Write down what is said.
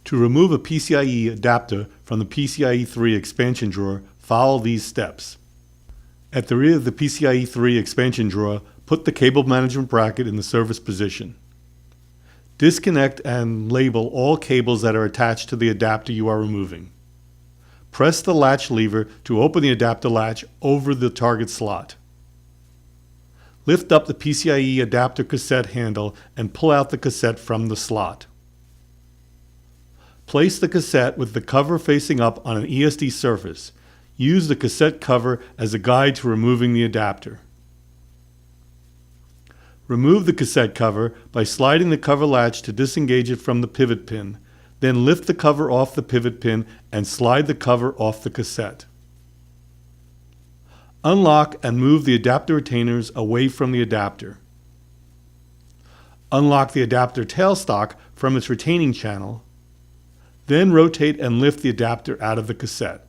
To remove a PCIe adapter from the PCIe 3 expansion drawer, follow these steps. At the rear of the PCIe 3 expansion drawer, put the cable management bracket in the service position. Disconnect and label all cables that are attached to the adapter you are removing. Press the latch lever to open the adapter latch over the target slot. Lift up the PCIe adapter cassette handle and pull out the cassette from the slot. Place the cassette with the cover facing up on an ESD surface. Use the cassette cover as a guide to removing the adapter. Remove the cassette cover by sliding the cover latch to disengage it from the pivot pin. Then lift the cover off the pivot pin and slide the cover off the cassette. Unlock and move the adapter retainers away from the adapter. Unlock the adapter tailstock from its retaining channel. Then rotate and lift the adapter out of the cassette.